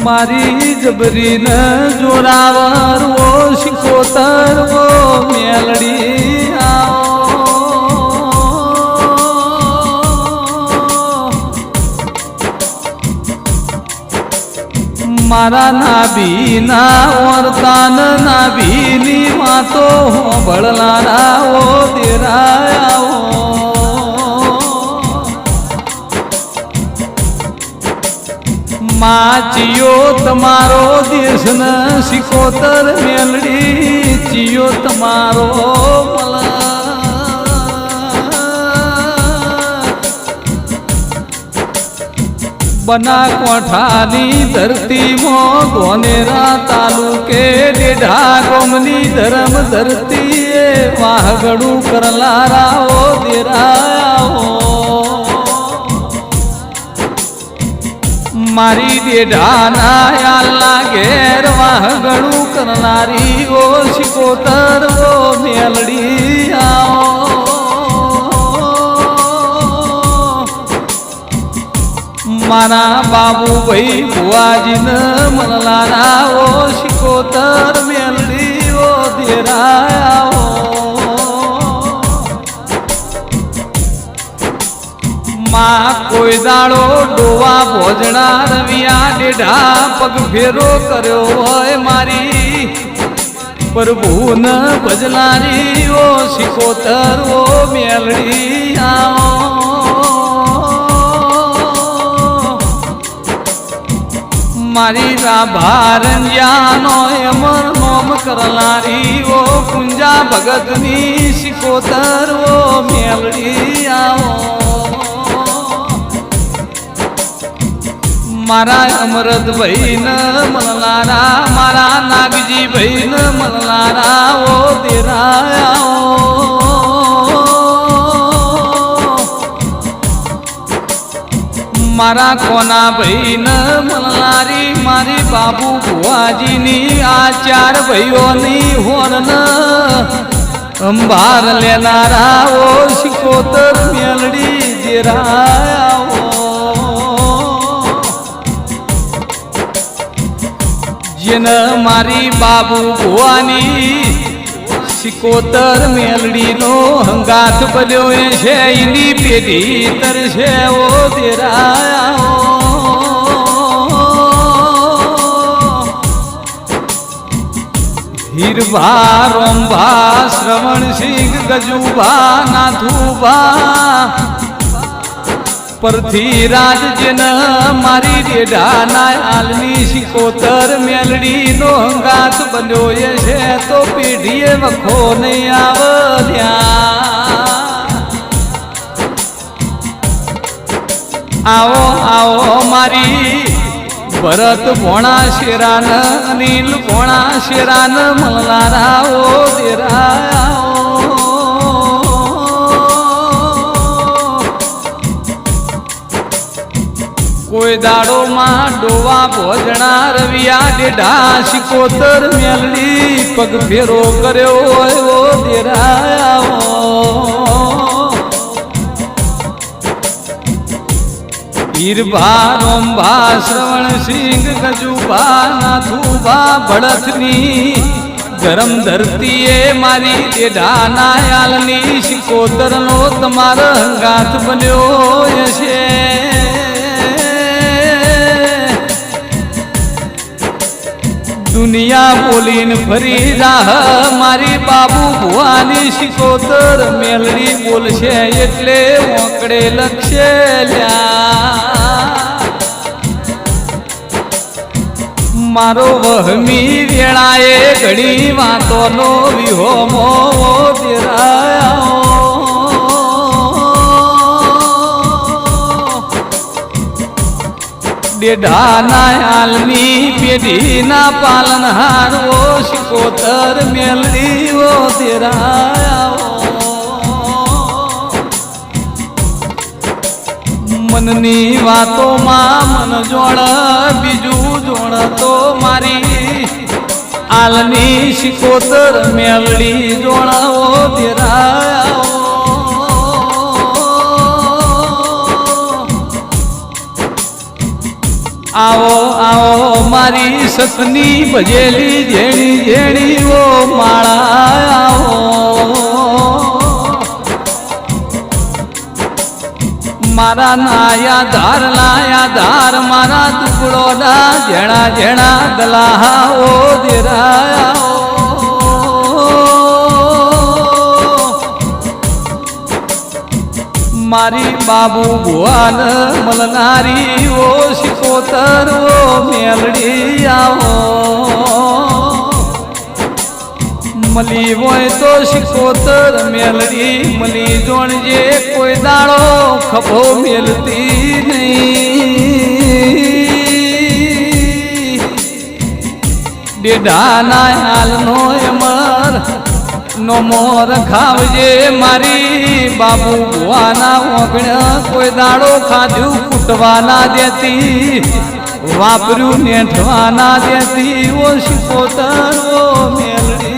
મારી જબરી ન જોરાવર ઓ શિકોતર ઓ મેલડી મારા નાભી ના વર્તાન નાભીની વાતો ભળલારા ઓ દેરાયા ચિયો તમારો દેશ ન શિકોતર મેલડી ચિયો તમારો બના કોઠાની ધરતીમાં ધોનેરા તાલુકે ડેઢા ગોમની ધરમ ધરતી વાહગડું કરલારાઓ દેરાઓ મારી દેઢાના યાલના ઘેર વાહગડું કરનારી ઓ શિકોતર ઓ મેલડી મારા બાબુભાઈ ભુવાજીને મનલારા ઓ શિકોતર મેલડી ઓ દેરાયા માં કોઈ દાડો ડોવા ભોજણા રવિયા ડેઢા પગ ફેરો કર્યો હોય મારી પ્રભુન ભજનારી ઓ શિકોતર ઓ મેલડી મારી રાભારંજાનો અમર નોમ કરનારી ઓ કુંજા ભગતની શિકોતર ઓ મેલડી મારા અમરતભાઈ ન મનલારા મારા નાગજીભાઈ ન મનલારા ઓ દેરાયા મારા કોના ભાઈ ન મનલારી મારી બાબુ ભુવાજીની આ ચાર ભાઈઓની હોન અંબાર લેનારા ઓ શિકોતર મેલડી દેરાયા જેને મારી બાબુ ભુવાની શિકોતર મેલડીનો હંગાથ બન્યો છે એની પેઢી તરશે ઓ દેરાયા હીરભા રોમભા શ્રવણસિંહ ગજુભા નાથુભા પૃથ્વીરાજ જેન મારી ડેઢાના હાલની શિકોતર મેલડીનો હંગાત બન્યો છે તો પેઢીએ વખો નહીં આવો આવો મારી ભરત ભોણા શેરાન અનિલ ભોણા શેરાન મલનારા ઓ દેરાયા કોઈ દાડો માં ડોવા ભોજણા રવિયા ડેઢા શિકોતર મેલડી પગ ફેરો કર્યો હોય ઓ દેરાયા હીરભા રોમભા શ્રવણસિંહ ગજુભા નાથુભા ભડથની ગરમ ધરતીએ મારી ડેઢાના યાલની શિકોતરનો તમારો હંગાથ બન્યો છે દુનિયા બોલીને ફરી રાહ મારી બાબુ ભુવાની શિકોતર મેલડી બોલશે એટલે ઓકડે લક્ષે મારો વહમી વેળાએ ઘણી વાતોનો વિહોમો દેરાયા ડેઢાના હાલની પેઢીના પાલનહાર ઓ શિકોતર મેલડી ઓ દેરાયા મનની વાતોમાં મન જોડ બીજું જોડ તો મારી હાલની શિકોતર મેલડી જોડ ઓ દેરાયા આવો આવો મારી સતની ભજેલી જેણી જેણી ઓ માળા મારા નાયા ધાર મારા દુકડો ના જેણા જેણા દલાહા ઓ દેરાયા મારી બાબુ ભુવાન મલનારી ઓ શિકોતર ઓ મેલડી આવો મલી હોય તો શિકોતર મેલડી મલી જોણજે કોઈ દાડો ખભો મેલતી નહીં ડેડાના હાલનો અમર નો મોર ખાવજે મારી બાબુ ભુવાના ઓગણ કોઈ દાડો ખાધું કૂટવા ના દેતી વાપર્યું નેઠવા ના દેતી ઓ શિકોતર ઓ મેલડી